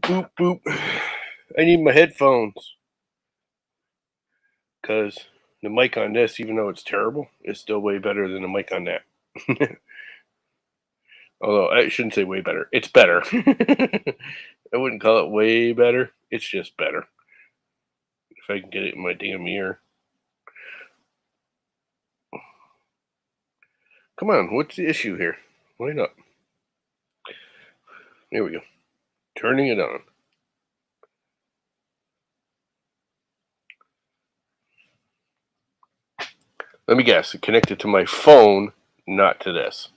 Boop, boop. I need my headphones because the mic on this, even though it's terrible, is still way better than the mic on that. Although I shouldn't say way better. It's better. I wouldn't call it way better. It's just better. If I can get it in my damn ear. Come on, what's the issue here? Why not? There we go. Turning it on. Let me guess. It connected to my phone, not to this.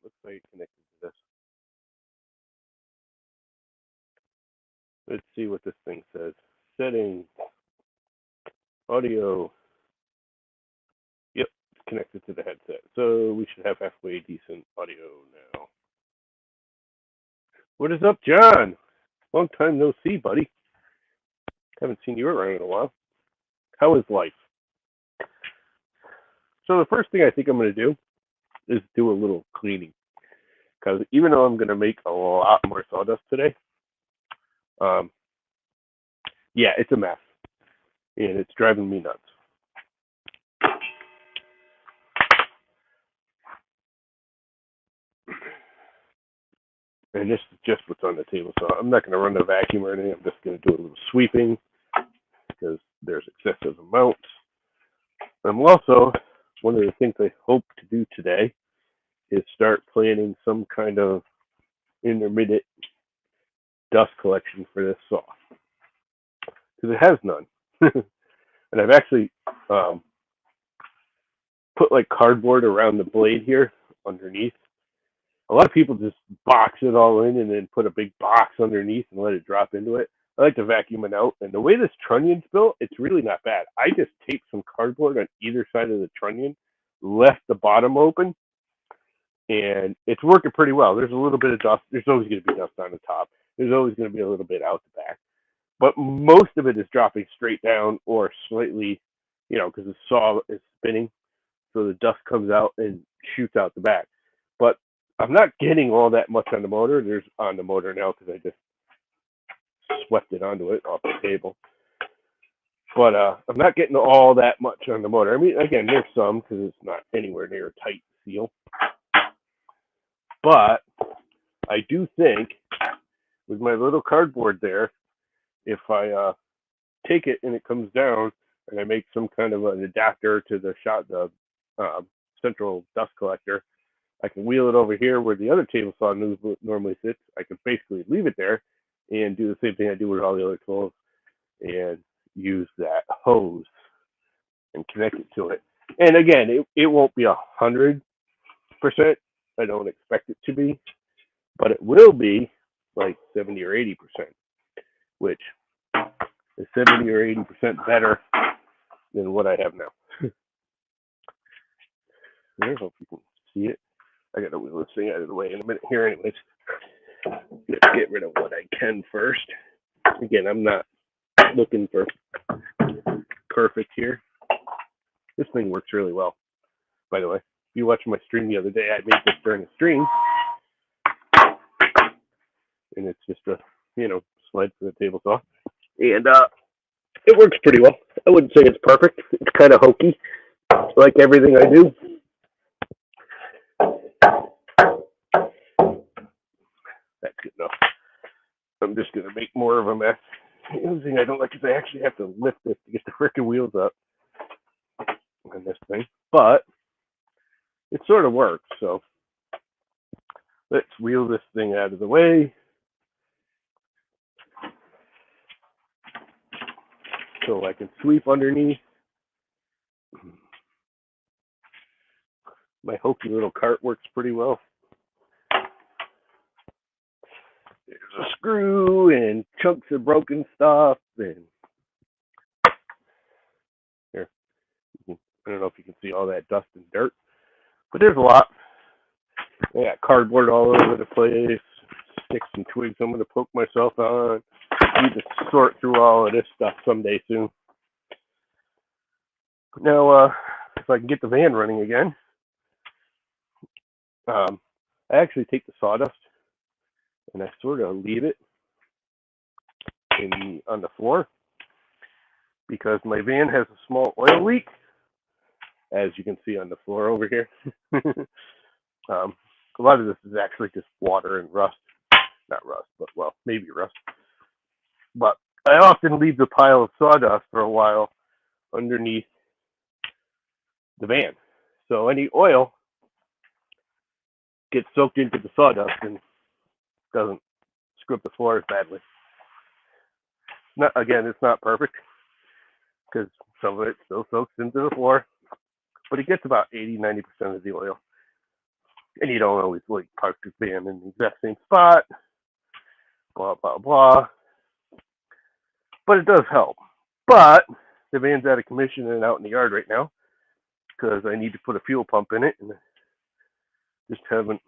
Looks like it connected to this. Let's see what this thing says. Settings. Audio. Yep, it's connected to the headset. So we should have halfway decent audio now. What is up, John? Long time no see, buddy. Haven't seen you around in a while. How is life? So the first thing I think I'm going to do is do a little cleaning. Because even though I'm going to make a lot more sawdust today, um, yeah, it's a mess. And it's driving me nuts. And this is just what's on the table. So I'm not going to run the vacuum or anything. I'm just going to do a little sweeping because there's excessive amounts. I'm also, one of the things I hope to do today is start planning some kind of intermittent dust collection for this saw. Because it has none. And I've actually put like cardboard around the blade here underneath. A lot of people just box it all in and then put a big box underneath and let it drop into it. I like to vacuum it out. And the way this trunnion's built, it's really not bad. I just taped some cardboard on either side of the trunnion, left the bottom open, and it's working pretty well. There's a little bit of dust. There's always going to be dust on the top. There's always going to be a little bit out the back. But most of it is dropping straight down or slightly, because the saw is spinning. So the dust comes out and shoots out the back. But I'm not getting all that much on the motor. There's on the motor now because I just swept it onto it off the table. But I'm not getting all that much on the motor. I mean, again, there's some because it's not anywhere near a tight seal. But I do think with my little cardboard there, if I take it and it comes down and I make some kind of an adapter to the central dust collector, I can wheel it over here where the other table saw normally sits. I can basically leave it there and do the same thing I do with all the other tools and use that hose and connect it to it. And again, it won't be 100%. I don't expect it to be, but it will be like 70 or 80%, which is 70 or 80% better than what I have now. I hope you can see it. I gotta wheel this thing out of the way in a minute here, anyways. Let's get rid of what I can first. Again, I'm not looking for perfect here. This thing works really well, by the way. If you watched my stream the other day, I made this during a stream, and it's just a sled for the table saw, and it works pretty well. I wouldn't say it's perfect. It's kind of hokey, like everything I do. That's good enough. I'm just gonna make more of a mess. The only thing I don't like is I actually have to lift this to get the frickin' wheels up on this thing, but it sort of works. So let's wheel this thing out of the way so I can sweep underneath. My hokey little cart works pretty well. There's a screw and chunks of broken stuff. And here, I don't know if you can see all that dust and dirt, but there's a lot. I got cardboard all over the place, sticks and twigs I'm going to poke myself on. I need to sort through all of this stuff someday soon. Now, if I can get the van running again, I actually take the sawdust and I sort of leave it on the floor because my van has a small oil leak, as you can see on the floor over here. A lot of this is actually just water and rust. Not rust, but well, maybe rust. But I often leave the pile of sawdust for a while underneath the van. So any oil gets soaked into the sawdust and doesn't screw up the floors badly. Again, it's not perfect because some of it still soaks into the floor, but it gets about 80-90% of the oil. And you don't always like park your van in the exact same spot, blah, blah, blah. But it does help. But the van's out of commission and out in the yard right now because I need to put a fuel pump in it and just haven't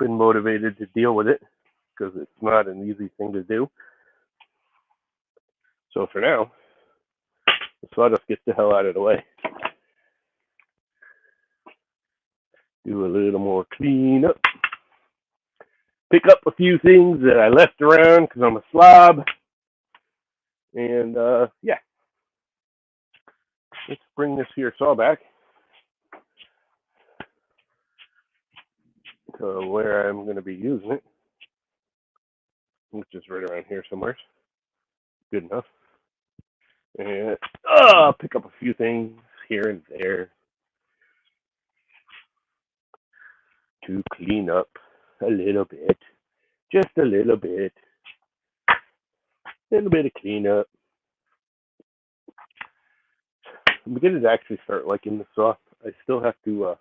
been motivated to deal with it because it's not an easy thing to do. So for now, the sawdust gets the hell out of the way. Do a little more cleanup. Pick up a few things that I left around because I'm a slob. And yeah, let's bring this here saw back to where I'm going to be using it, which is right around here somewhere. Good enough. And pick up a few things here and there to clean up a little bit. Just a little bit. A little bit of cleanup. I'm beginning to actually start liking the saw. I still have to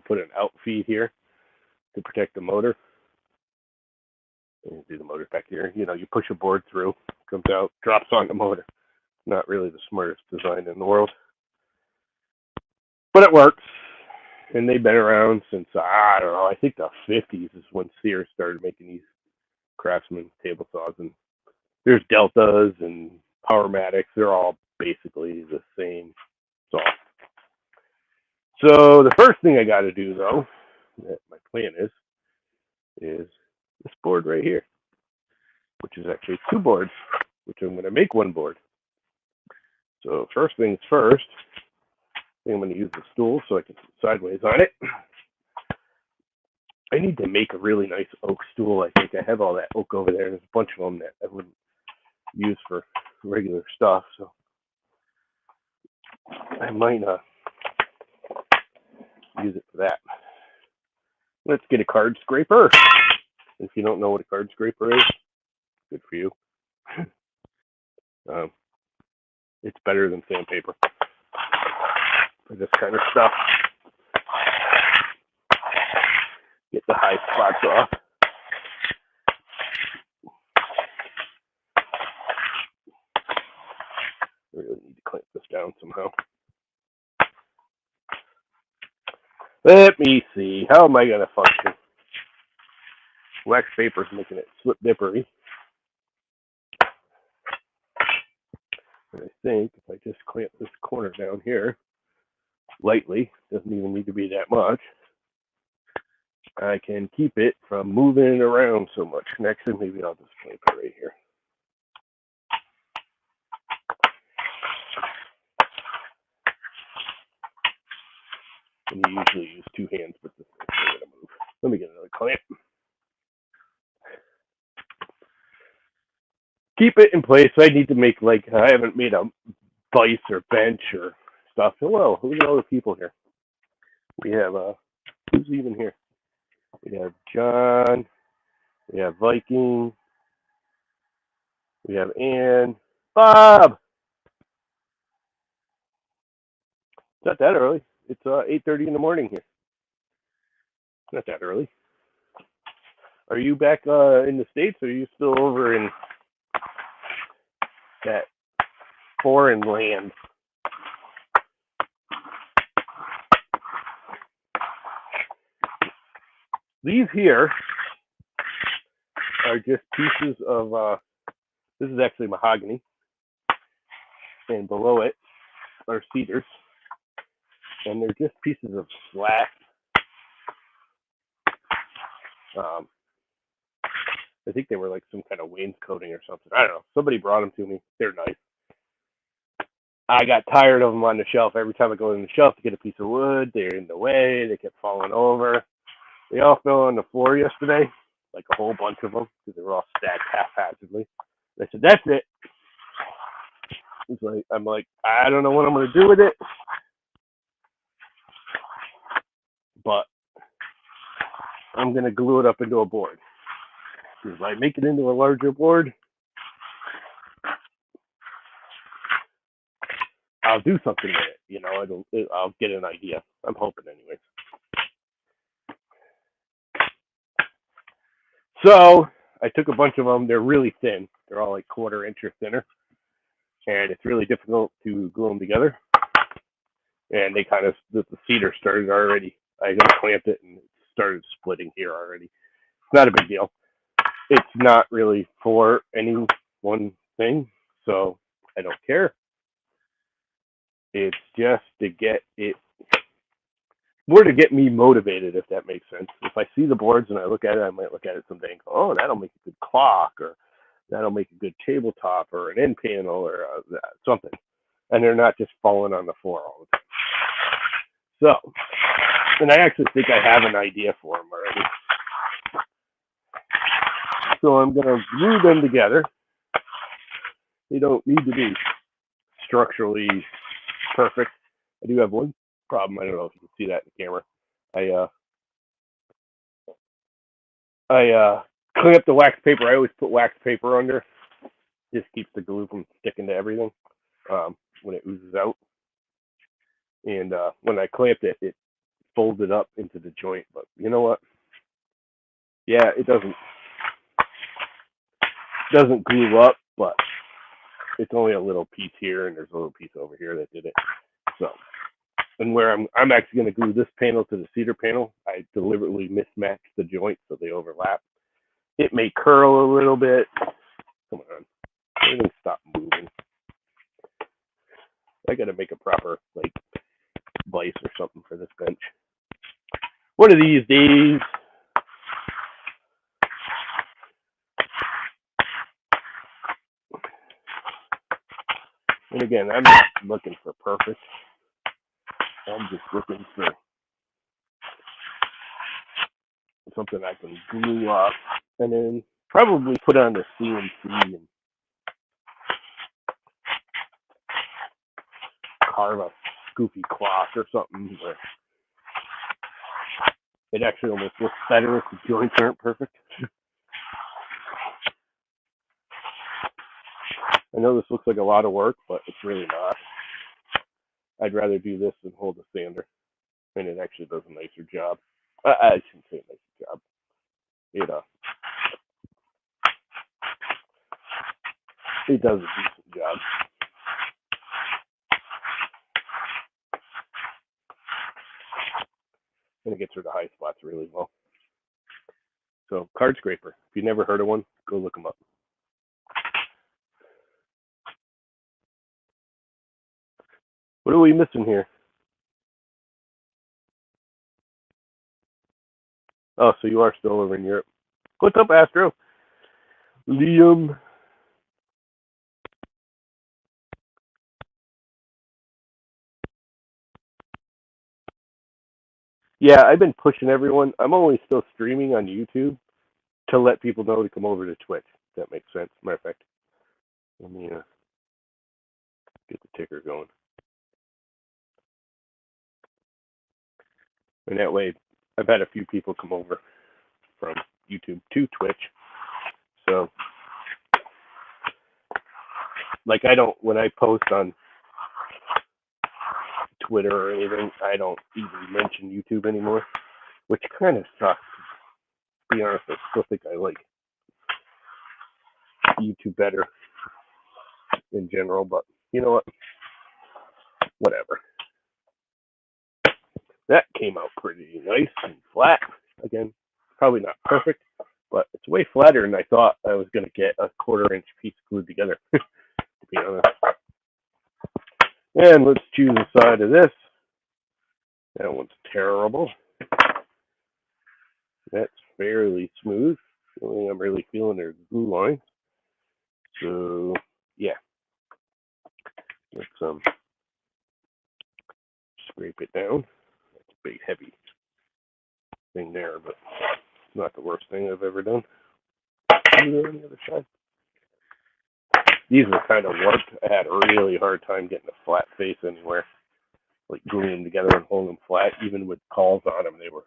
put an out feed here to protect the motor. And see the motor back here. You know, you push a board through, comes out, drops on the motor. Not really the smartest design in the world. But it works. And they've been around since, I don't know, I think the 50s is when Sears started making these Craftsman table saws. And there's Deltas and Powermatics. They're all basically the same saw. So the first thing I got to do, though, that my plan is this board right here, which is actually two boards, which I'm going to make one board. So first things first, I'm going to use the stool so I can sit sideways on it. I need to make a really nice oak stool. I think I have all that oak over there. There's a bunch of them that I wouldn't use for regular stuff, so I might use it for that. Let's get a card scraper. If you don't know what a card scraper is, good for you. It's better than sandpaper for this kind of stuff. Get the high spots off. I really need to clamp this down somehow. Let me see. How am I going to function? Wax paper is making it slip dippery. And I think if I just clamp this corner down here lightly, doesn't even need to be that much, I can keep it from moving around so much. Next, maybe I'll just clamp it right here. And you usually use two hands, but this thing's going to move. Let me get another clamp. Keep it in place. I need to make, I haven't made a vise or bench or stuff. Well, who's the other people here? We have, who's even here? We have John. We have Viking. We have Ann. Bob! It's not that early. It's 8:30 in the morning here. Not that early. Are you back in the States, or are you still over in that foreign land? These here are just pieces of, this is actually mahogany, and below it are cedars, and they're just pieces of slack I think they were like some kind of wainscoting or something. I don't know. Somebody brought them to me. They're nice. I got tired of them on the shelf. Every time I go on the shelf to get a piece of wood, they're in the way. They kept falling over. They all fell on the floor yesterday, like a whole bunch of them, because they were all stacked haphazardly. I said, "That's it." It's like I'm like, I don't know what I'm gonna do with it, but I'm gonna glue it up into a board. If I make it into a larger board, I'll do something with it. You know, I'll get an idea. I'm hoping, anyways. So I took a bunch of them. They're really thin. They're all like 1/4 inch or thinner, and it's really difficult to glue them together. And they kind of the cedar started already. I unclamped it and it started splitting here already. It's not a big deal. It's not really for any one thing, so I don't care. It's just to get it more to get me motivated, if that makes sense. If I see the boards and I look at it, I might look at it someday and go, "Oh, that'll make a good clock," or "That'll make a good tabletop," or an end panel, or something. And they're not just falling on the floor all the time. So, and I actually think I have an idea for them already. So I'm going to glue them together. They don't need to be structurally perfect. I do have one problem. I don't know if you can see that in the camera. I clean up the wax paper. I always put wax paper under. Just keeps the glue from sticking to everything when it oozes out. And when I clamped it, it folded up into the joint. But you know what? Yeah, it doesn't glue up, but it's only a little piece here, and there's a little piece over here that did it. So, and where I'm actually going to glue this panel to the cedar panel, I deliberately mismatched the joints so they overlap. It may curl a little bit. Come on, everything stop moving. I got to make a proper like vise or something for this bench. One of these days. And again, I'm not looking for perfect. I'm just looking for something I can glue up and then probably put on the CNC and carve a goofy clock or something where it actually almost looks better if the joints aren't perfect. I know this looks like a lot of work, but it's really not. I'd rather do this than hold a sander, and it actually does a nicer job. I shouldn't say a nicer job. It does a decent job. And it gets rid of high spots really well. So, card scraper. If you never heard of one, go look them up. What are we missing here? Oh, so you are still over in Europe. What's up, Astro? Liam. Yeah, I've been pushing everyone. I'm only still streaming on YouTube to let people know to come over to Twitch. If that makes sense. Matter of fact, let me get the ticker going. And that way, I've had a few people come over from YouTube to Twitch. So, like, when I post on Twitter or anything, I don't even mention YouTube anymore, which kind of sucks. To be honest, I still think I like YouTube better in general, but you know what? Whatever. That came out pretty nice and flat. Again, probably not perfect, but it's way flatter than I thought I was going to get a 1/4 inch piece glued together, to be honest. And let's choose a side of this. That one's terrible. That's fairly smooth. The only thing I'm really feeling are glue lines. So yeah, let's scrape it down. That's a big heavy thing there, but it's not the worst thing I've ever done. On the other side. These were kind of warped. I had a really hard time getting a flat face anywhere. Like gluing them together and holding them flat, even with calls on them, they were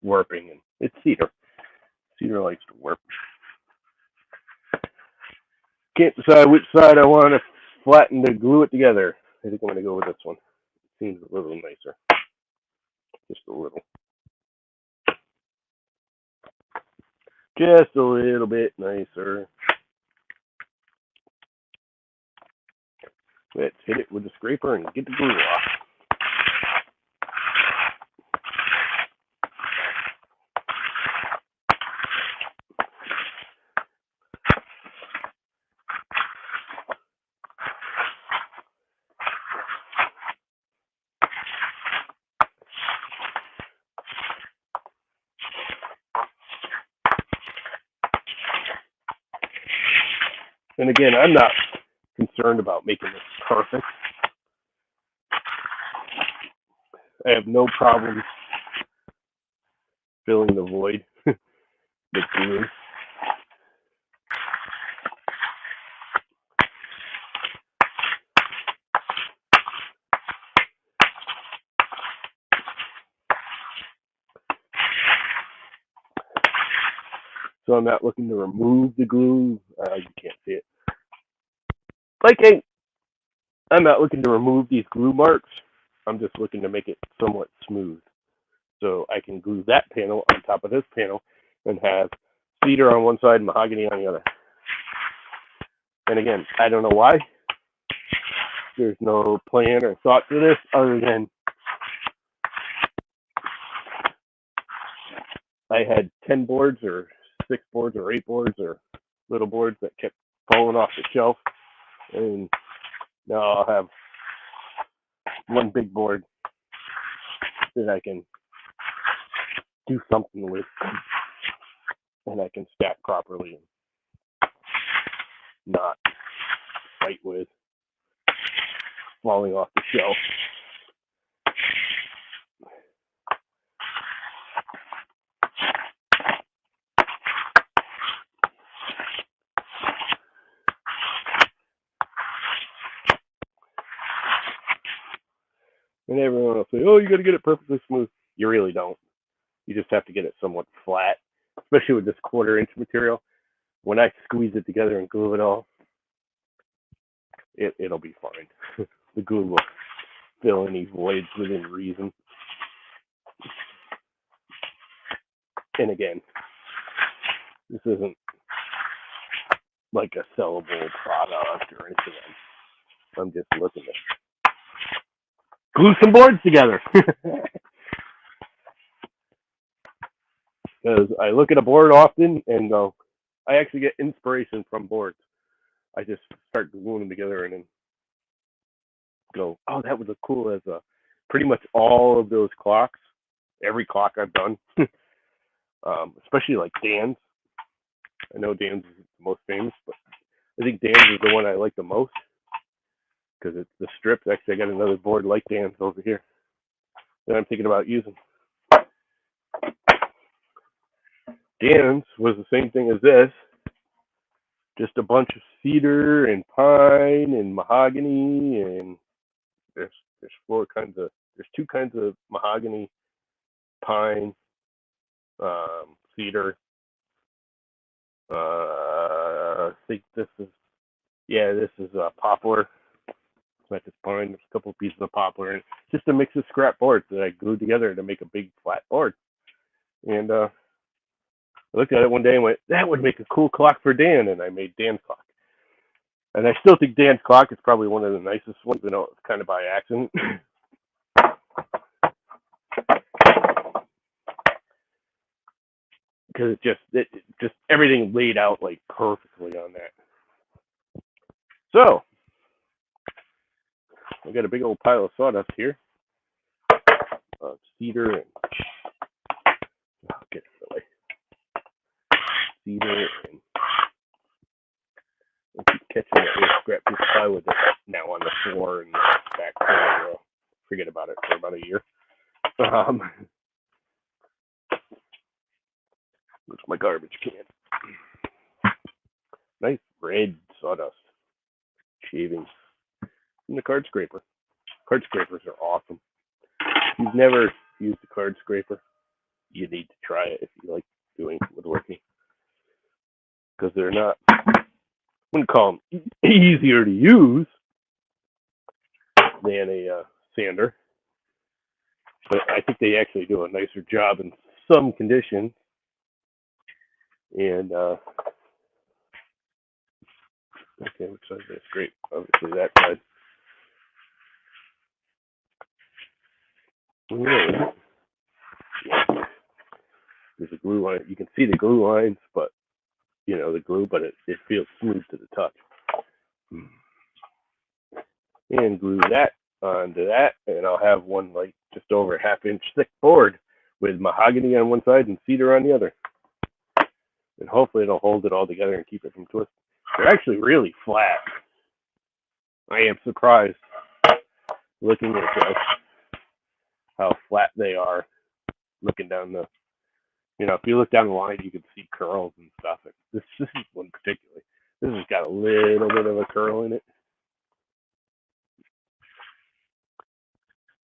warping. And it's cedar. Cedar likes to warp. Can't decide which side I want to flatten to glue it together. I think I'm going to go with this one. It seems a little nicer. Just a little. Just a little bit nicer. Let's hit it with the scraper and get the glue off. And again, I'm not concerned about making this perfect. I have no problem filling the void with glue. So I'm not looking to remove the glue. You can't see it. I'm not looking to remove these glue marks. I'm just looking to make it somewhat smooth. So I can glue that panel on top of this panel and have cedar on one side and mahogany on the other. And again, I don't know why. There's no plan or thought to this other than I had 10 boards or 6 boards or 8 boards or little boards that kept falling off the shelf. And now I'll have one big board that I can do something with and I can stack properly and not fight with falling off the shelf. And everyone will say, oh, you got to get it perfectly smooth. You really don't. You just have to get it somewhat flat, especially with this 1/4 inch material. When I squeeze it together and glue it all, it'll be fine. The glue will fill any voids within reason. And again, this isn't like a sellable product or anything. I'm just looking to glue some boards together. Because I look at a board often and go, I actually get inspiration from boards. I just start gluing them together and then go, oh, that would look cool as a pretty much all of those clocks. Every clock I've done, especially like Dan's. I know Dan's is the most famous, but I think Dan's is the one I like the most because it's the strips. Actually, I got another board like Dan's over here that I'm thinking about using. Dan's was the same thing as this, just a bunch of cedar and pine and mahogany, and there's there's 2 kinds of mahogany, pine, cedar. I think this is poplar. Not just pine. There's a couple of pieces of poplar, and just a mix of scrap boards that I glued together to make a big flat board. And I looked at it one day and went, that would make a cool clock for Dan, and I made Dan's clock. And I still think Dan's clock is probably one of the nicest ones, even though it's kind of by accident. Because it just everything laid out like perfectly on that. So I got a big old pile of sawdust here, cedar, and I'll get it away. cedar, and I keep catching that little scrap piece of plywood that's now on the floor and back there. Forget about it for about a year. That's my garbage can. Nice red sawdust shavings from the card scraper. Card scrapers are awesome. If you've never used a card scraper, you need to try it if you like doing woodworking, because they're not, I wouldn't call them easier to use than a sander, but I think they actually do a nicer job in some conditions. And okay, which side is this? Great, obviously that side. Yeah. There's a glue line. You can see the glue lines, but the glue, but it feels smooth to the touch. And glue that onto that, and I'll have one like just over a half-inch thick board with mahogany on one side and cedar on the other. And hopefully it'll hold it all together and keep it from twisting. They're actually really flat. I am surprised looking at this, how flat they are. Looking down the, if you look down the line, you can see curls and stuff. This is one particularly. This has got a little bit of a curl in it,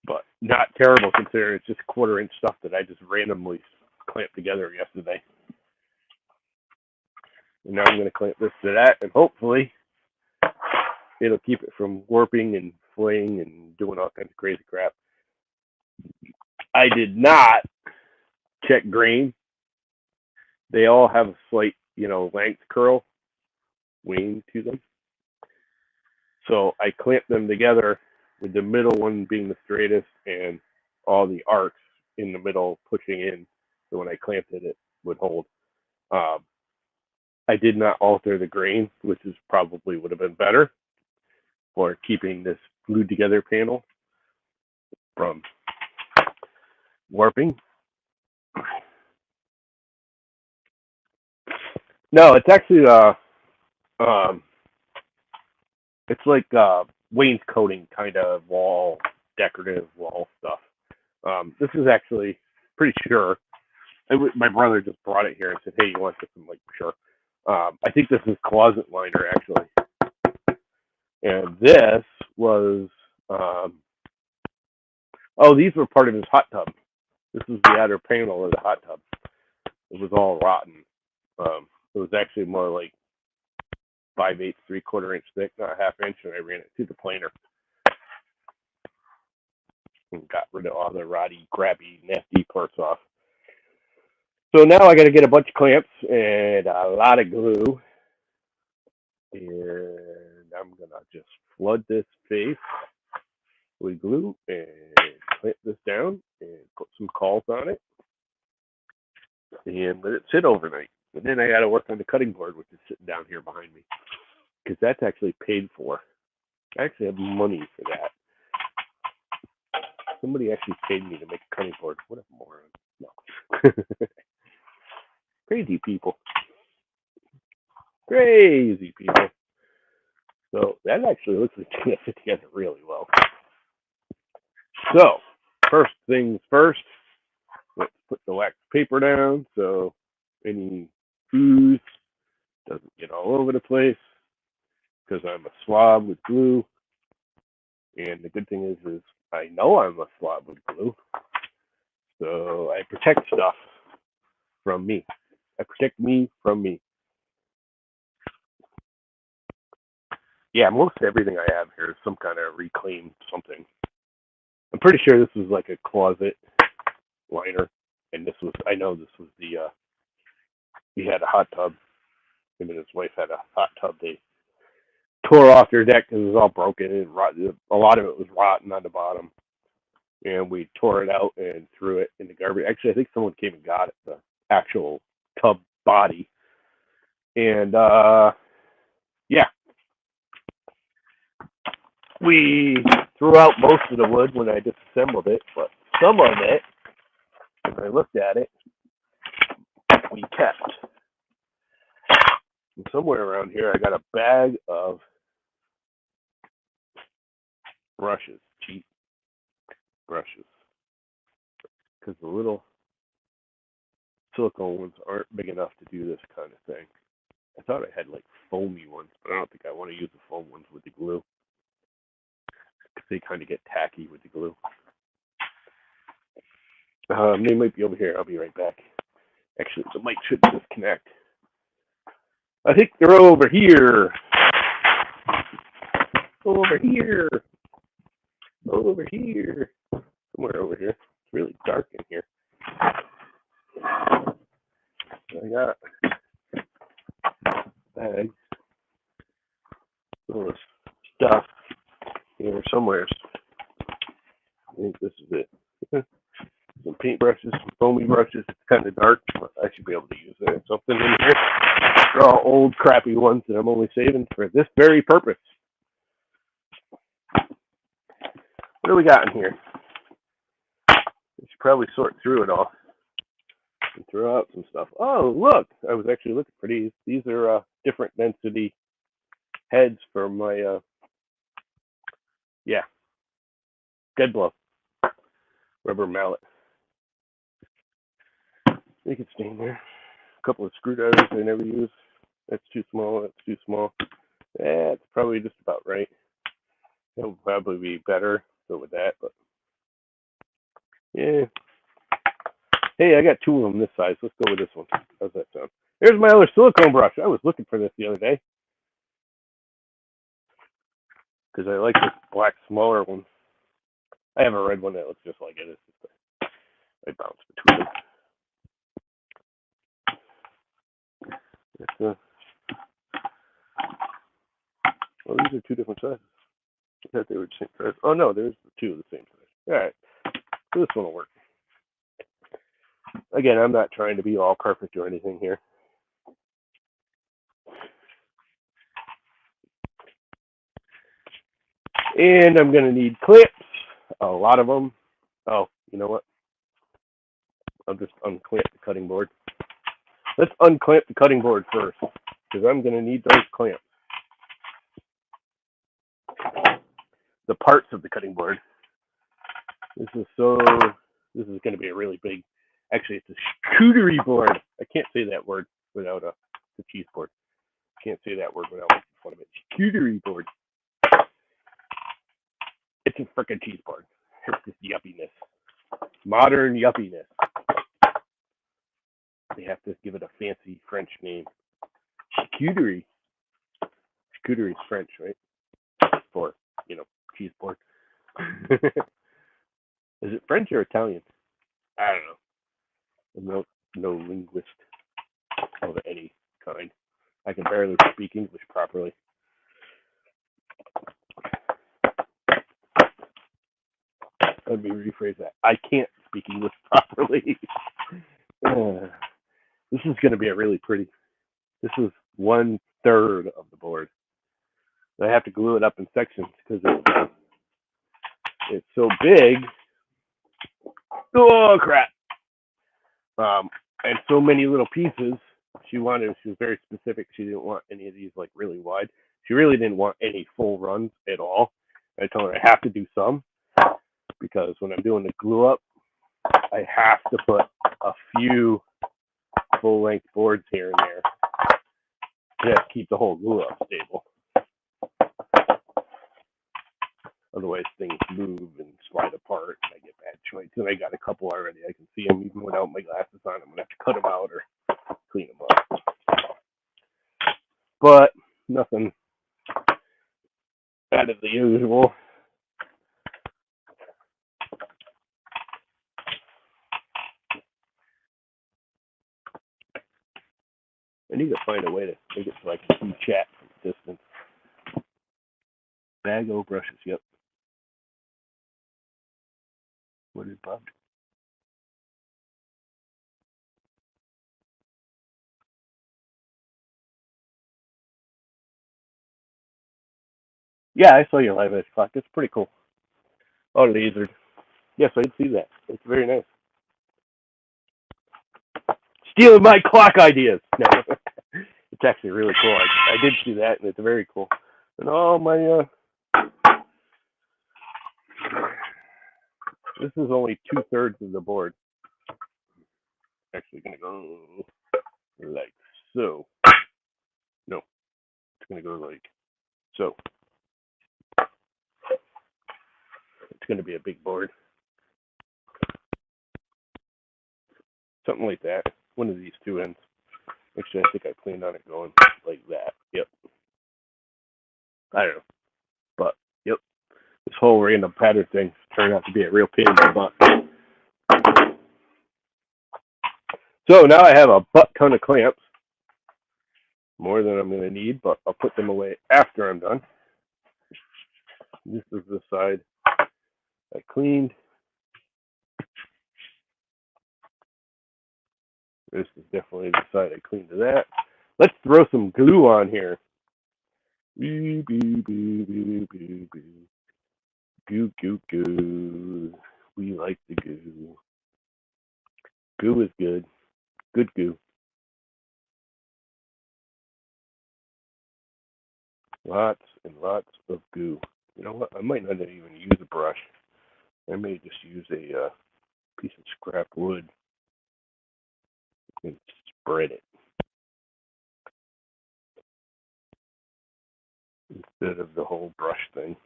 but not terrible considering it's just 1/4 inch stuff that I just randomly clamped together yesterday. And now I'm going to clamp this to that, and hopefully it'll keep it from warping and flaying and doing all kinds of crazy crap. I did not check grain. They all have a slight, length curl wing to them. So I clamped them together with the middle one being the straightest and all the arcs in the middle pushing in. So when I clamped it, it would hold. I did not alter the grain, which is probably would have been better for keeping this glued together panel from warping. No, it's actually it's like wainscoting kind of wall, decorative wall stuff. This is actually pretty sure. My brother just brought it here and said, "Hey, you want this?" I'm like, "Sure." I think this is closet liner actually, and this was these were part of his hot tub. This is the outer panel of the hot tub. It was all rotten. It was actually more like 5/8, 3/4 inch thick, not a 1/2 inch, and I ran it through the planer and got rid of all the rotty, crappy, nasty parts off. So now I got to get a bunch of clamps and a lot of glue, and I'm gonna just flood this face with glue and clamp this down and put some cauls on it and let it sit overnight. And then I got to work on the cutting board, which is sitting down here behind me, because that's actually paid for. I actually have money for that. Somebody actually paid me to make a cutting board. What a moron. No. Crazy people. Crazy people. So that actually looks like it's going to fit together really well. So, first things first, let's put the wax paper down so any ooze doesn't get all over the place, because I'm a slob with glue. And the good thing is I know I'm a slob with glue, so I protect stuff from me. I protect me from me. Yeah, most everything I have here is some kind of reclaimed something. I'm pretty sure this was like a closet liner, and I know this was he had a hot tub. Him and his wife had a hot tub. They tore off their deck because it was all broken, and a lot of it was rotten on the bottom. And we tore it out and threw it in the garbage. Actually, I think someone came and got it, the actual tub body. And yeah, we threw out most of the wood when I disassembled it, but some of it, when I looked at it, we kept. And somewhere around here, I got a bag of brushes, cheap brushes, because the little silicone ones aren't big enough to do this kind of thing. I thought I had like foamy ones, but I don't think I want to use the foam ones with the glue because they kind of get tacky with the glue. They might be over here. I'll be right back. Actually, the mic should disconnect. I think they're over here. Over here. Over here. Somewhere over here. It's really dark in here. I got bags full of stuff here somewhere. I think this is it. Some paintbrushes, some foamy brushes. It's kind of dark, but I should be able to use it. Something in here. They're all old, crappy ones that I'm only saving for this very purpose. What do we got in here? I should probably sort through it all and throw out some stuff. Oh, look! I was actually looking for these. These are different density heads for my, dead blow rubber mallet. They can stay in there. A couple of screwdrivers I never use. That's too small. That's too small. That's probably just about right. That would probably be better go with that, but yeah. Hey, I got two of them this size. Let's go with this one. How's that sound? There's my other silicone brush. I was looking for this the other day because I like this black, smaller one. I have a red one that looks just like it. It's just I bounce between them. Well, these are two different sizes. I thought they were the same size. Oh no, there's two of the same size. All right, so this one will work. Again, I'm not trying to be all perfect or anything here. And I'm going to need clips, a lot of them. Oh, you know what? I'll just unclamp the cutting board. Let's unclamp the cutting board first, because I'm going to need those clamps. The parts of the cutting board. This is going to be a really big, actually, it's a charcuterie board. I can't say that word without the cheese board. I can't say that word without making fun of it. Charcuterie board. It's a frickin' cheese board. It's just yuppiness. Modern yuppiness. They have to give it a fancy French name. Charcuterie. Charcuterie is French, right? For, cheese board. Is it French or Italian? I don't know. I'm no linguist of any kind. I can barely speak English properly. Let me rephrase that. I can't speak English properly. This is going to be a really pretty. This is 1/3 of the board. I have to glue it up in sections because it's so big. Oh crap! And so many little pieces. She was very specific. She didn't want any of these like really wide. She really didn't want any full runs at all. I told her I have to do some because when I'm doing the glue up, I have to put a few full length boards here and there to keep the whole glue up stable. Otherwise, things move and slide apart, and I get bad joints. And I got a couple already. I can see them even without my glasses on. I'm gonna have to cut them out or clean them up. But nothing out of the usual. I need to find a way to make it so I can see chat from a distance. Bag o' brushes, yep. What is Bob? Yeah, I saw your live edge clock. It's pretty cool. Oh, lasered. Yes, I'd see that. It's very nice. Stealing my clock ideas. No, It's actually really cool. I did see that, and it's very cool. And all my this is only 2/3 of the board. Actually, gonna go like so. No, it's gonna go like so. It's gonna be a big board, something like that. One of these two ends. Actually, I think I planned on it going like that. Yep. I don't know, but yep. This whole random pattern thing turned out to be a real pain in the butt. So now I have a butt ton of clamps, more than I'm going to need, but I'll put them away after I'm done. This is the side I cleaned. This is definitely the side I cleaned to that. Let's throw some glue on here. Goo, goo, goo. We like the goo. Goo is good. Good goo. Lots and lots of goo. You know what? I might not even use a brush. I may just use a piece of scrap wood and spread it instead of the whole brush thing,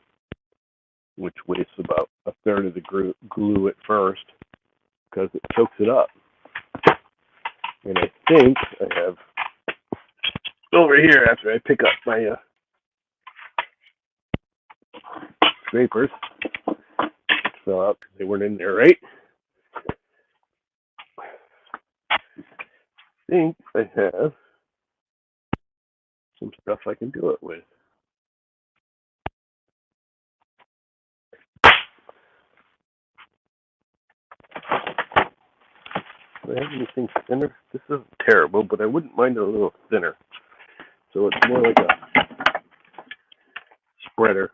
which wastes about 1/3 of the glue at first because it chokes it up. And I think I have over here, after I pick up my scrapers, fell out because they weren't in there right. I think I have some stuff I can do it with. Do I have anything thinner? This isn't terrible, but I wouldn't mind a little thinner. So it's more like a spreader.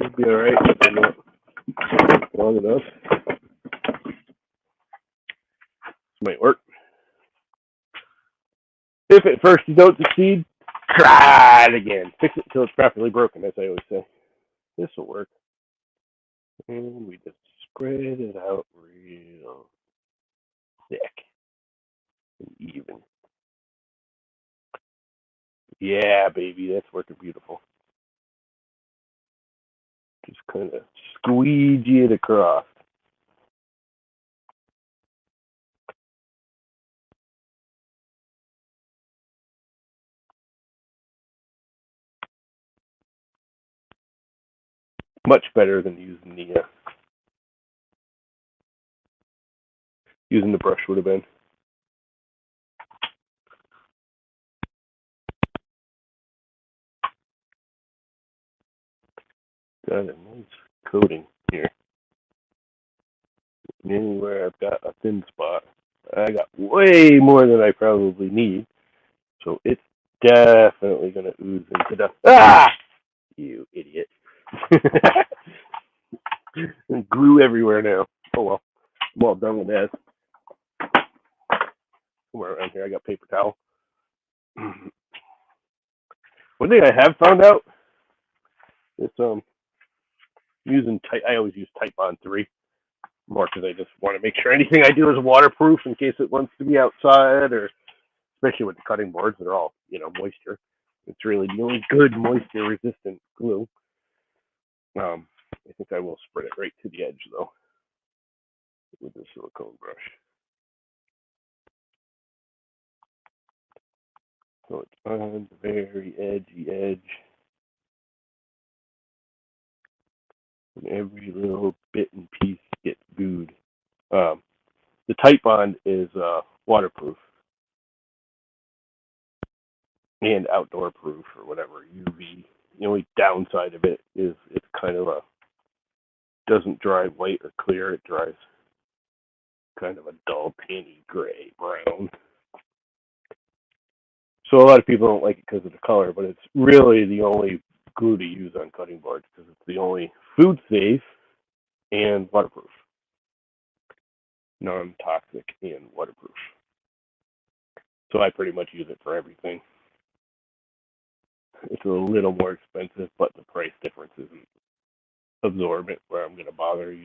It'll be alright if I'm not long enough. This might work. If at first you don't succeed, try it again. Fix it till it's properly broken, as I always say. This will work. And we just spread it out real thick and even. Yeah, baby, that's working beautiful. Just kind of squeegee it across. Much better than using the brush would have been. Got a nice coating here. Anywhere I've got a thin spot, I got way more than I probably need. So it's definitely going to ooze into the... Ah! You idiot. Glue everywhere now. Oh well. I'm all done with that. Somewhere around here I got paper towel. One thing I have found out is using I always use Titebond 3 more because I just want to make sure anything I do is waterproof in case it wants to be outside, or especially with the cutting boards that are all moisture. It's really the only good moisture resistant glue. I think I will spread it right to the edge though with the silicone brush. So it's on the very edgy edge. And every little bit and piece gets gooed. The Titebond is waterproof and outdoor proof or whatever, UV. The only downside of it is it's kind of doesn't dry white or clear. It dries kind of a dull tanny gray brown. So a lot of people don't like it because of the color, but it's really the only glue to use on cutting boards because it's the only food safe and waterproof, non-toxic and waterproof. So I pretty much use it for everything. It's a little more expensive, but the price difference isn't absorbent where I'm going to bother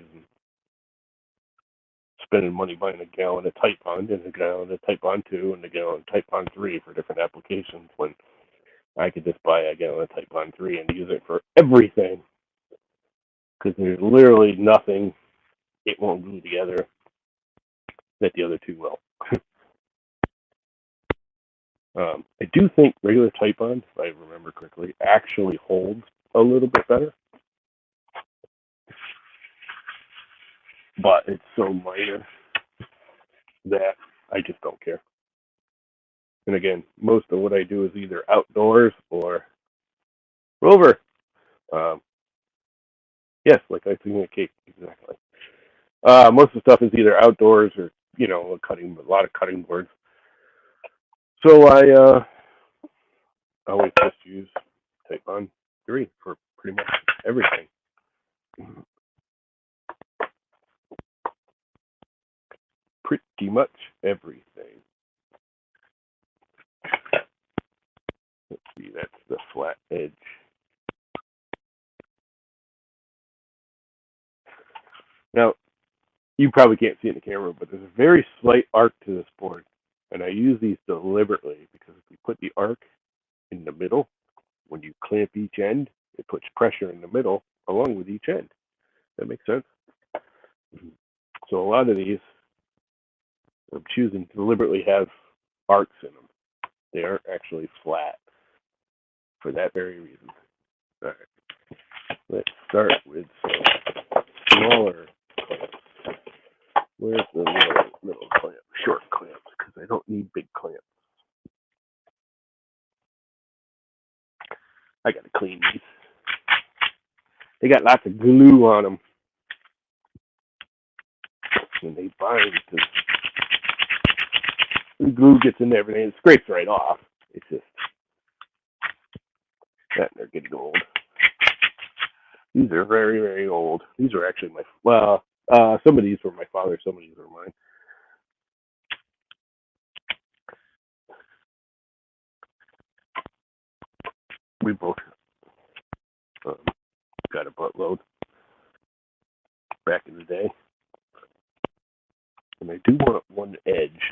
spending money buying a gallon of Titebond and a gallon of Titebond 2 and a gallon of Titebond 3 for different applications when I could just buy a gallon of Titebond 3 and use it for everything. Because there's literally nothing it won't glue together that the other two will. I do think regular Titebond, if I remember correctly, actually holds a little bit better. But it's so minor that I just don't care. And again, most of what I do is either outdoors or Rover. Yes, like icing a cake, exactly. Most of the stuff is either outdoors or a lot of cutting boards. So I always just use Titebond 3 for pretty much everything. Pretty much everything. Let's see, that's the flat edge. Now, you probably can't see it in the camera, but there's a very slight arc to this board. And I use these deliberately because if you put the arc in the middle, when you clamp each end, it puts pressure in the middle along with each end. That makes sense? So a lot of these, I'm choosing to deliberately have arcs in them. They aren't actually flat for that very reason. All right. Let's start with some smaller clamps. Where's the little clamp? Short clamps, because I don't need big clamps. I gotta clean these. They got lots of glue on them. And they bind because the glue gets in everything. It scrapes right off. It's just that they're getting old. These are very, very old. These are actually some of these were my father's, some of these were mine. We both got a buttload back in the day. And I do want one edge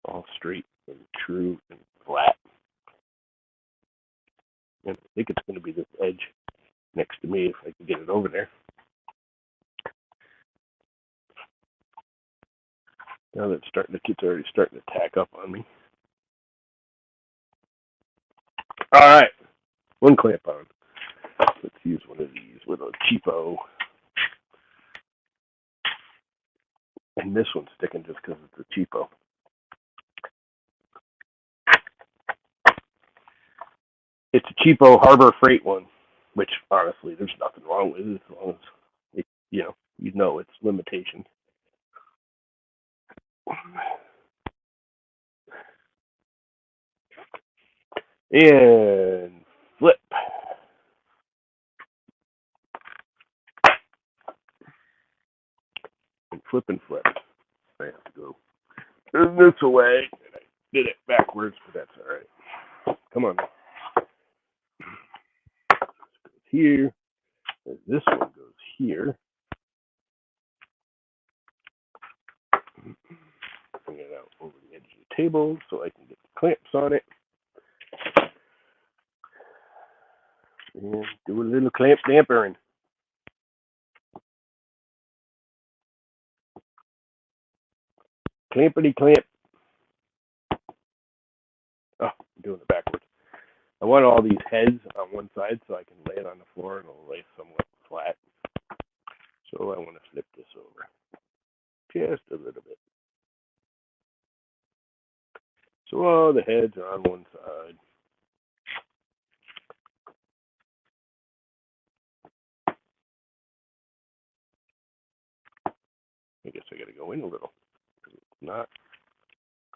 all straight and true and flat. And I think it's going to be this edge next to me if I can get it over there. Now that it's already starting to tack up on me. All right, one clamp on. Let's use one of these little cheapo. And this one's sticking just because it's a cheapo. It's a cheapo Harbor Freight one, which honestly there's nothing wrong with it as long as its limitations. And flip. And flip and flip. I have to go this way. And I did it backwards, but that's all right. Come on. This goes here. And this one goes here. Bring it out over the edge of the table so I can get the clamps on it. And do a little clamp dampering. Clampity clamp. Oh, I'm doing it backwards. I want all these heads on one side so I can lay it on the floor and it'll lay somewhat flat. So I want to flip this over just a little bit. So all the heads are on one side. I guess I got to go in a little because it's not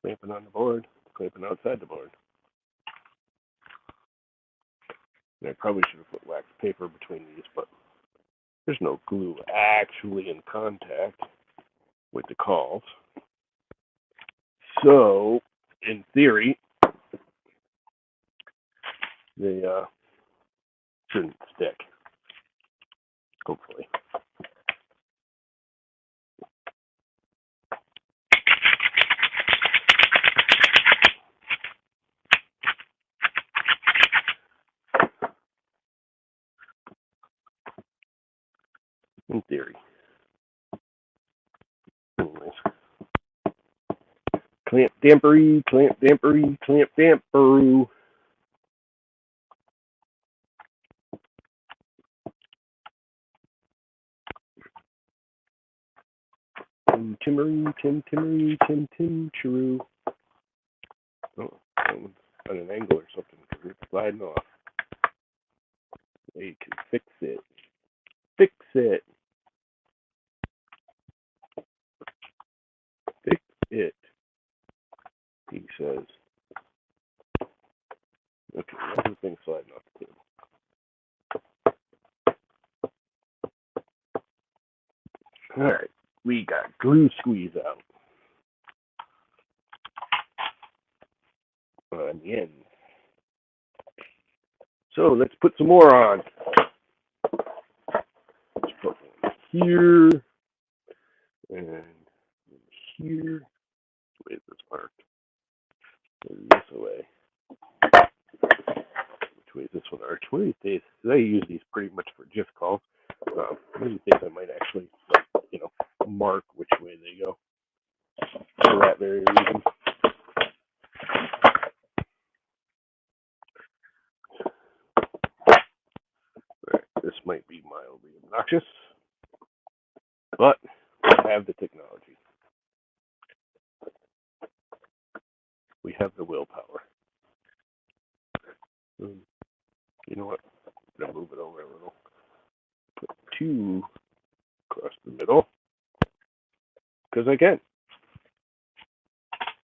clamping on the board, it's clamping outside the board. And I probably should have put wax paper between these, but there's no glue actually in contact with the calls. So in theory, they shouldn't stick, hopefully. In theory. Anyways. Clamp dampery, clamp dampery, clamp damperoo. Tim Timmery, Tim Timmery, Tim Tim Chiroo. Oh, on an angle or something because it's sliding off. You can fix it. Fix it. Fix it. He says. Okay, now the thing's sliding off the table. Alright, we got glue squeeze out on the end. So let's put some more on. Let's put one here and here. Wait, this marked. This way. Which way is this one arch? One of these days, I use these pretty much for GIF calls. One of these days I might actually, mark which way they go for that very reason. Right, this might be mildly obnoxious, but we have the technology. We have the willpower. You know what? I'm going to move it over a little. Put 2 across the middle, because I can.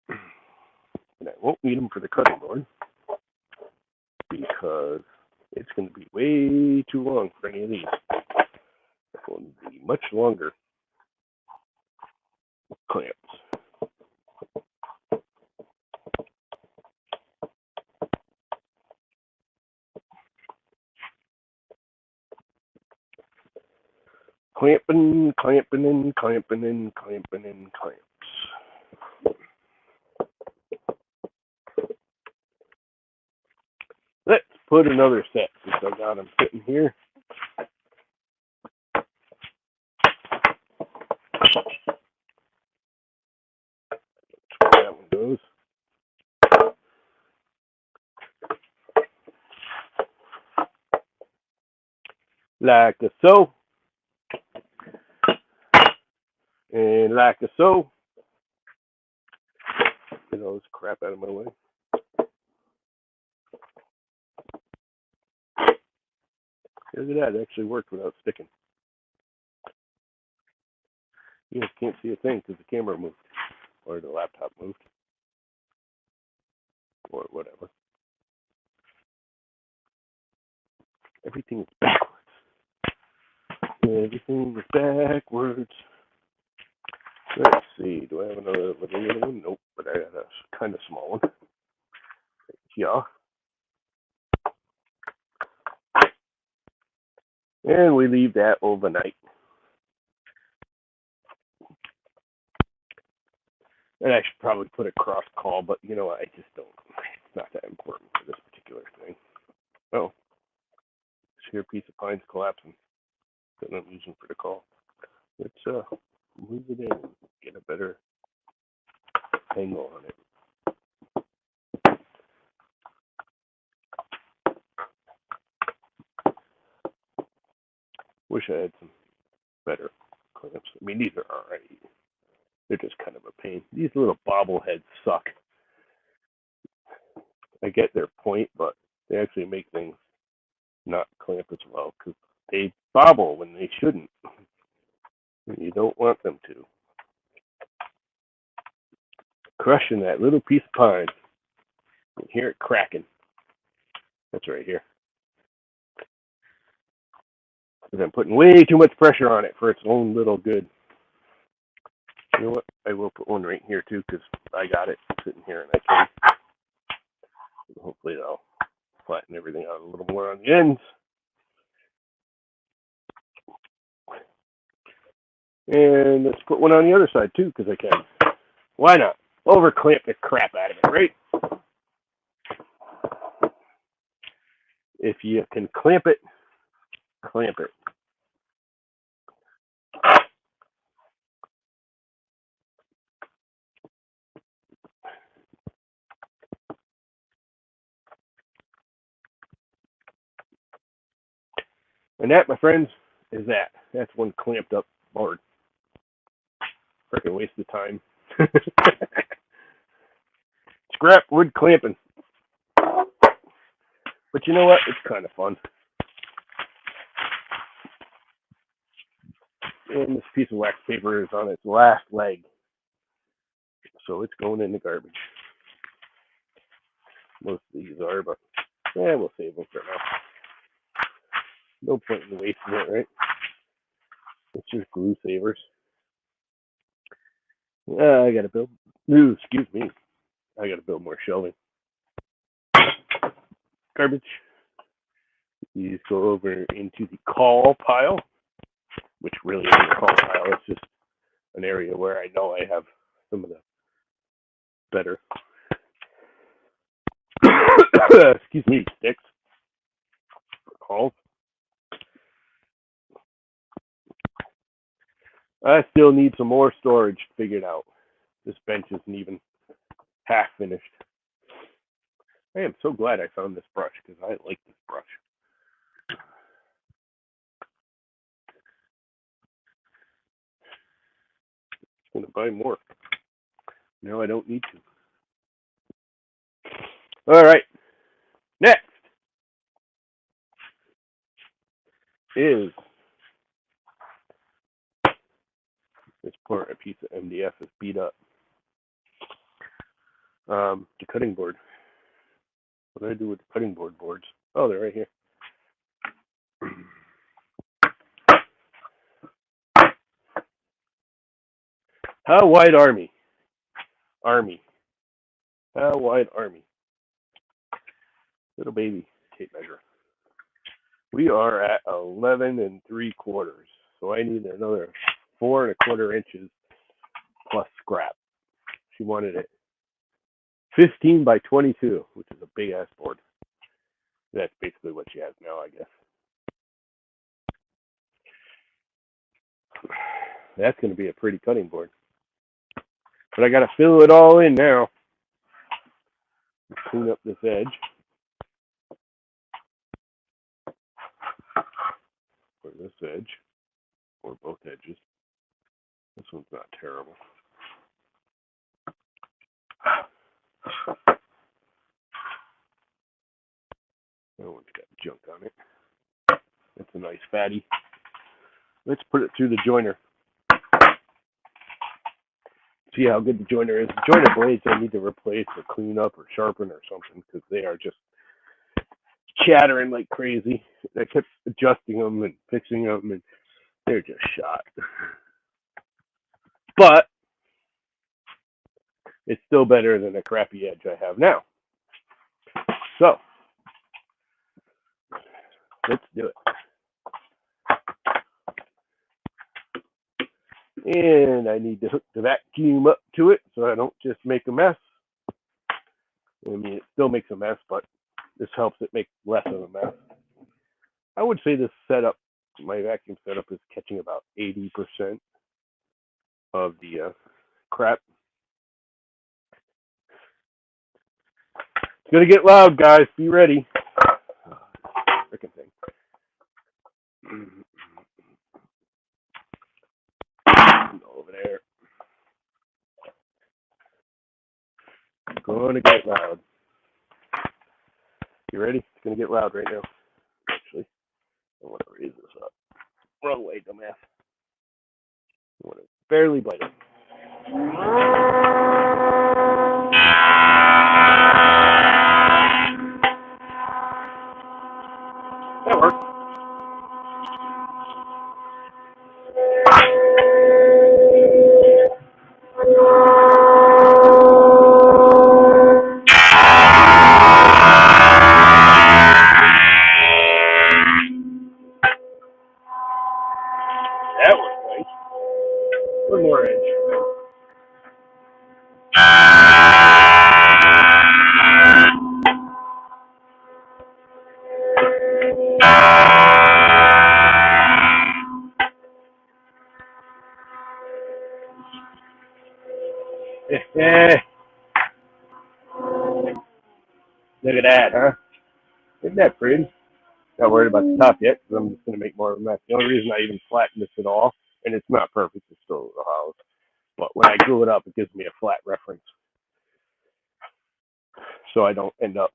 And I won't need them for the cutting board, because it's going to be way too long for any of these. It's going to be much longer clamps. Clamping, clamping in, clamping in, clamping in, clamps. Let's put another set since I got them sitting here. That's where that one goes. Like so. And like so. Get all this crap out of my way. Look at that, it actually worked without sticking. You guys can't see a thing because the camera moved, or the laptop moved, or whatever. Everything is backwards. Everything is backwards. Let's see, do I have another little one? Nope, but I got a kind of small one. Yeah. And we leave that overnight. And I should probably put a cross call, but you know what, I just don't. It's not that important for this particular thing. Oh, this here piece of pine's collapsing that I'm using for the call. Let's move it in and get a better angle on it. Wish I had some better clamps. I mean, these are alright. They're just kind of a pain. These little bobbleheads suck. I get their point, but they actually make things not clamp as well because they bobble when they shouldn't. You don't want them to. Crushing that little piece of pine. You can hear it cracking. That's right here. Because I'm putting way too much pressure on it for its own little good. You know what? I will put one right here too because I got it sitting here and I can. Hopefully that'll flatten everything out a little more on the ends. And let's put one on the other side too because I can. Why not? Over clamp the crap out of it, right? If you can clamp it, clamp it. And that, my friends, is that. That's one clamped up board. Freaking waste of time. Scrap wood clamping. But you know what? It's kind of fun. And this piece of wax paper is on its last leg. So it's going in the garbage. Most of these are, but yeah, we'll save them for now. No point in wasting it, right? It's just glue savers. I gotta build. Ooh, excuse me. I gotta build more shelving. Garbage. These go over into the call pile, which really isn't a call pile. It's just an area where I know I have some of the better, excuse me, sticks for calls. I still need some more storage figured out. This bench isn't even half finished. I am so glad I found this brush because I like this brush. I'm going to buy more. No, I don't need to. All right. Next is this part, a piece of MDF is beat up. The cutting board. What do I do with the cutting board boards? Oh, they're right here. How wide army? Army. How wide army? Little baby tape measure. We are at 11 3/4, so I need another 4 1/4 inches plus scrap. She wanted it 15 by 22, which is a big ass board. That's basically what she has now, I guess. That's going to be a pretty cutting board. But I got to fill it all in now. Clean up this edge. Or this edge. Or both edges. This one's not terrible. That one's got junk on it. That's a nice fatty. Let's put it through the joiner. See how good the joiner is. The joiner blades I need to replace or clean up or sharpen or something because they are just chattering like crazy. I kept adjusting them and fixing them and they're just shot. But it's still better than the crappy edge I have now. So let's do it. And I need to hook the vacuum up to it so I don't just make a mess. I mean, it still makes a mess, but this helps it make less of a mess. I would say this setup, my vacuum setup, is catching about 80% of the crap. It's going to get loud, guys. Be ready. Freaking thing. Over there. It's going to get loud. You ready? It's going to get loud right now. Actually, I want to raise this up. Wrong way, dumbass. I want to barely bite it. That worked. more edge. Look at that, huh? Isn't that pretty? Not worried about the top yet because I'm just going to make more of a mess. The only reason I even flatten this at all, and it's not perfect, it's still a house, but when I glue it up, it gives me a flat reference. So I don't end up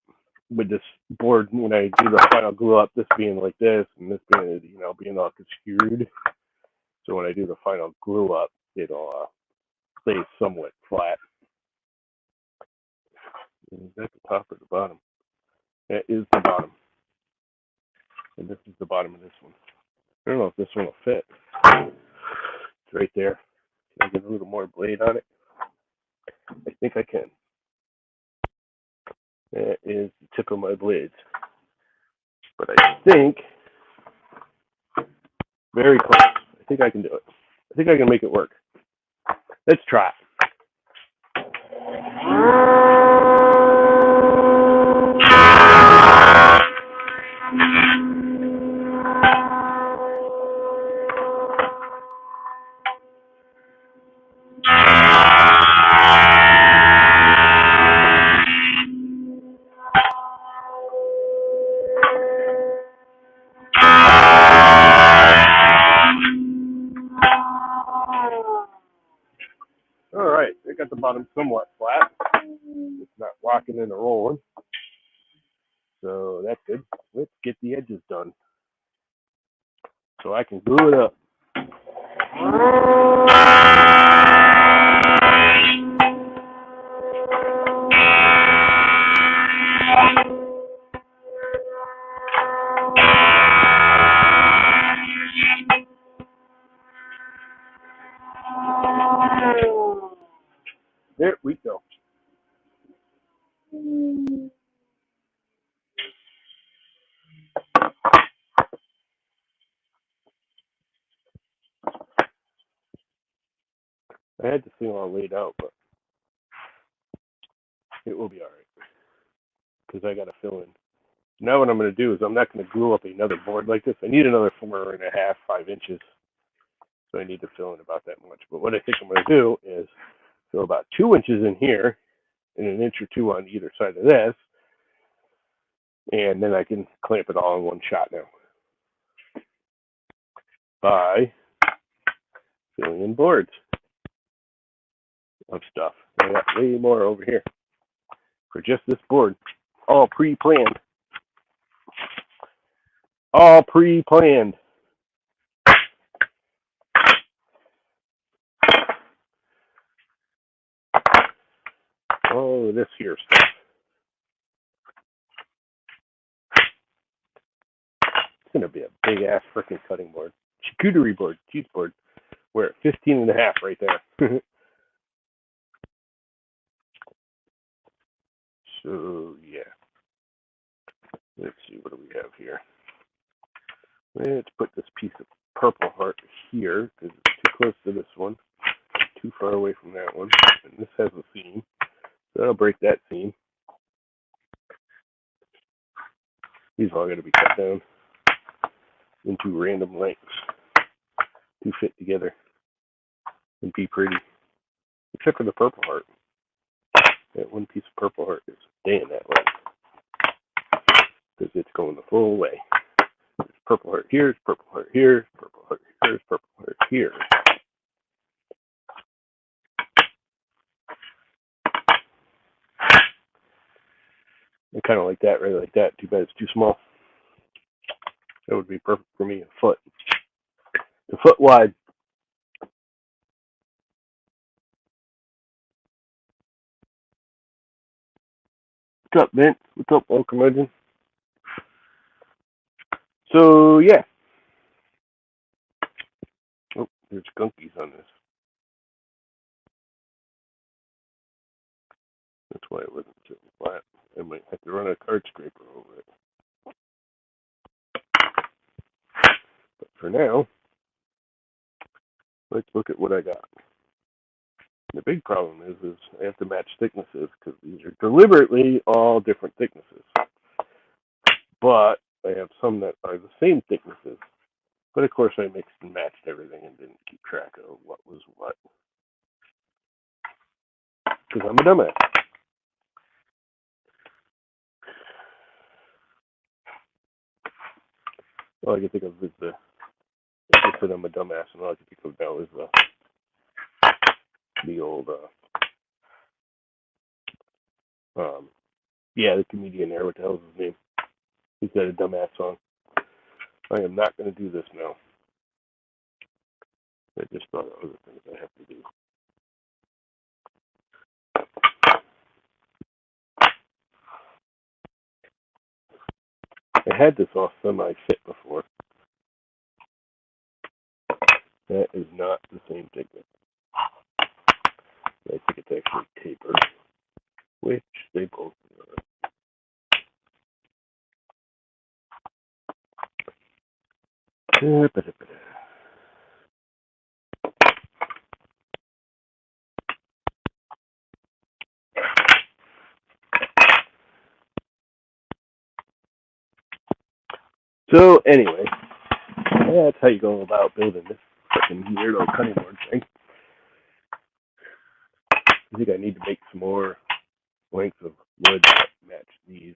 with this board when I do the final glue up, this being like this and this being, being all skewed. So when I do the final glue up, it'll stay somewhat flat. Is that the top or the bottom? That is the bottom. And this is the bottom of this one. I don't know if this one will fit. It's right there. Can I get a little more blade on it? I think I can. That is the tip of my blades. But I think, very close. I think I can do it. I think I can make it work. Let's try. All right, I got the bottom somewhat flat. It's not rocking and rolling. So that's good. Let's get the edges done so I can glue it up. There we go. I had this thing all laid out, but it will be all right because I got to fill in. Now what I'm going to do is I'm not going to glue up another board like this. I need another 4.5, 5 inches. So I need to fill in about that much. But what I think I'm going to do is fill about 2 inches in here and an inch or two on either side of this. And then I can clamp it all in one shot now by filling in boards of stuff. I got way more over here for just this board. All pre-planned. All pre-planned. Oh, this here stuff. It's going to be a big-ass freaking cutting board. Charcuterie board, cheese board. We're at 15.5 right there. So, yeah. Let's see, what do we have here? Let's put this piece of purple heart here because it's too close to this one, too far away from that one. And this has a seam, so that'll break that seam. These all got to be cut down into random lengths to fit together and be pretty. Except for the purple heart. That one piece of purple heart is staying that length because it's going the full way. There's purple heart here, purple heart here, purple heart here, purple heart here. I kind of like that, really like that. Too bad it's too small. That would be perfect for me, a foot. A foot wide. What's up, Vince? What's up, Welcome Legend? So, yeah. Oh, there's gunkies on this. That's why it wasn't sitting flat. I might have to run a card scraper over it. But for now, let's look at what I got. The big problem is I have to match thicknesses because these are deliberately all different thicknesses. But I have some that are the same thicknesses. But of course, I mixed and matched everything and didn't keep track of what was what. Because I'm a dumbass. All I can think of is I said I'm a dumbass, and all I can think of now is the old, yeah, the comedian there. What the hell's his name? He's got a dumbass song. I am not going to do this now. I just thought of other things I have to do. I had this all semi-fit before. That is not the same thickness. I think it's actually tapered, which they both are. So anyway, that's how you go about building this freaking weirdo cutting board thing. I think I need to make some more lengths of wood that match these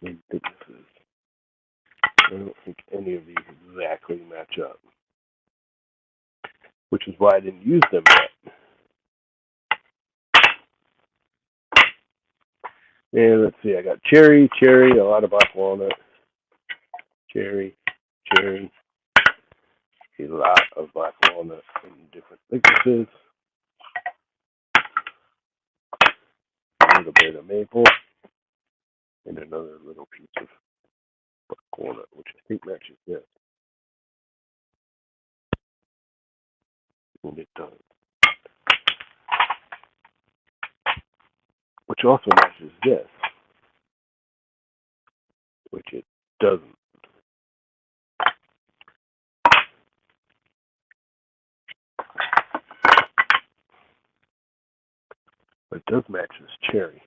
thicknesses. I don't think any of these exactly match up, which is why I didn't use them yet. And let's see, I got cherry, a lot of black walnut, cherry, a lot of black walnut in different thicknesses, a little bit of maple, and another little piece of black walnut, which I think matches this. And it does. Which also matches this, which it doesn't. But it does match this cherry.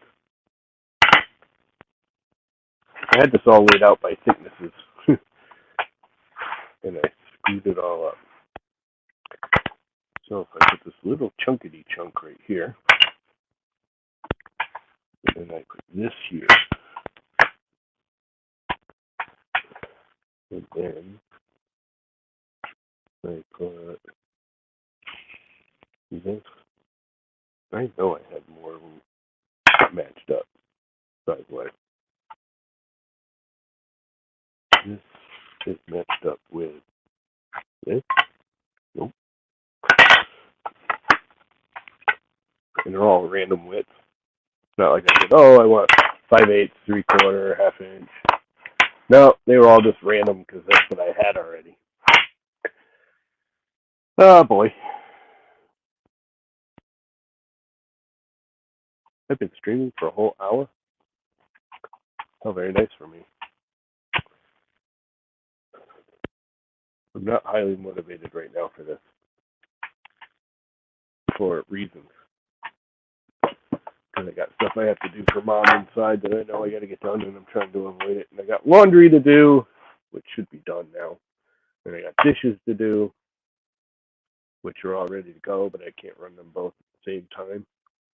I had this all laid out by thicknesses, and I screwed it all up. So if I put this little chunkity chunk right here, and I put this here, and then I put this. I know I had more of them matched up size-wise. This is matched up with this. Nope. And they're all random widths. Not like I said, oh, I want 5/8, 3/4, ½ inch. No, they were all just random because that's what I had already. Oh boy. I've been streaming for a whole hour. Oh, very nice for me. I'm not highly motivated right now for this. For reasons. Because I got stuff I have to do for mom inside that I know I got to get done, and I'm trying to avoid it. And I got laundry to do, which should be done now. And I got dishes to do, which are all ready to go, but I can't run them both at the same time.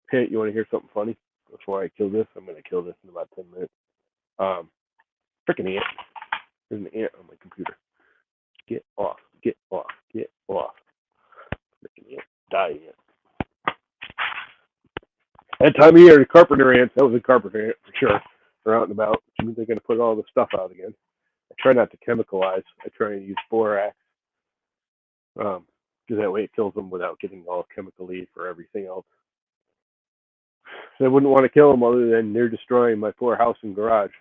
Hey, you want to hear something funny? Before I kill this, I'm going to kill this in about 10 minutes. Freaking ant. There's an ant on my computer. Get off. Get off. Get off. Freaking ant. Die ant. That time of year, the carpenter ants, that was a carpenter ant for sure. They're out and about, which means they're going to put all the stuff out again. I try not to chemicalize. I try and use borax. Because that way it kills them without getting all chemical-y for everything else. So I wouldn't want to kill them other than they're destroying my poor house and garage.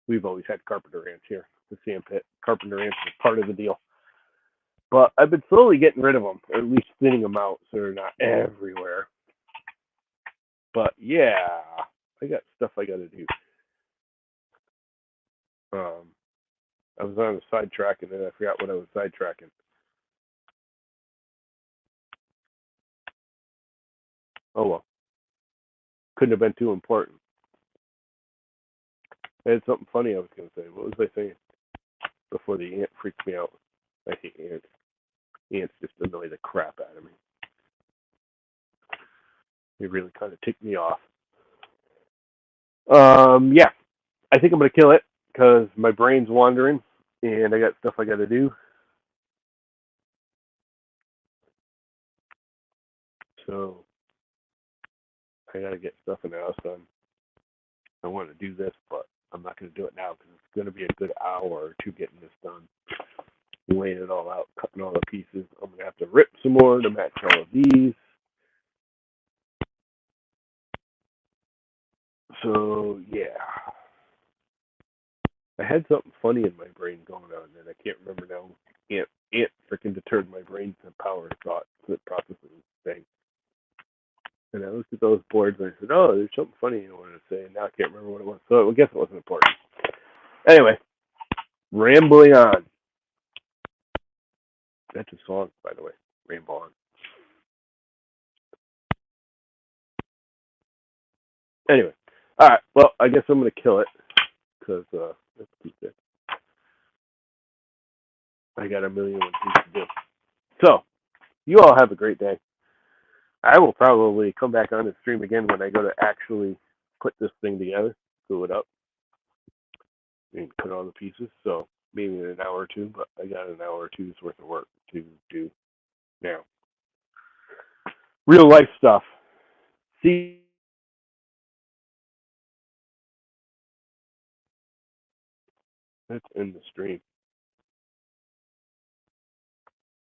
We've always had carpenter ants here, the sand pit. Carpenter ants is part of the deal. But I've been slowly getting rid of them, or at least thinning them out so they're not everywhere. But yeah, I got stuff I got to do. I was on a sidetrack and then I forgot what I was sidetracking. Oh well. Couldn't have been too important. I had something funny I was going to say. What was I saying before the ant freaked me out? I hate ants. Ants just annoy the crap out of me. They really kind of tick me off. Yeah, I think I'm going to kill it because my brain's wandering and I got stuff I got to do. So I got to get stuff in the house done. I want to do this, but I'm not going to do it now because it's going to be a good hour or two getting this done. Laying it all out, cutting all the pieces. I'm going to have to rip some more to match all of these. So, yeah. I had something funny in my brain going on, and I can't remember now. Ant freaking deterred my brain to power thought processing thing. And I looked at those boards and I said, "Oh, there's something funny I wanted to say." And now I can't remember what it was. So I guess it wasn't important. Anyway, rambling on. That's a song, by the way. Ramble on. Anyway, all right. Well, I guess I'm gonna kill it because that's too thick. I got a million things to do. So, you all have a great day. I will probably come back on the stream again when I go to actually put this thing together, glue it up, and put all the pieces. So maybe in an hour or two, but I got an hour or two's worth of work to do now. Real life stuff. See, let's end the stream.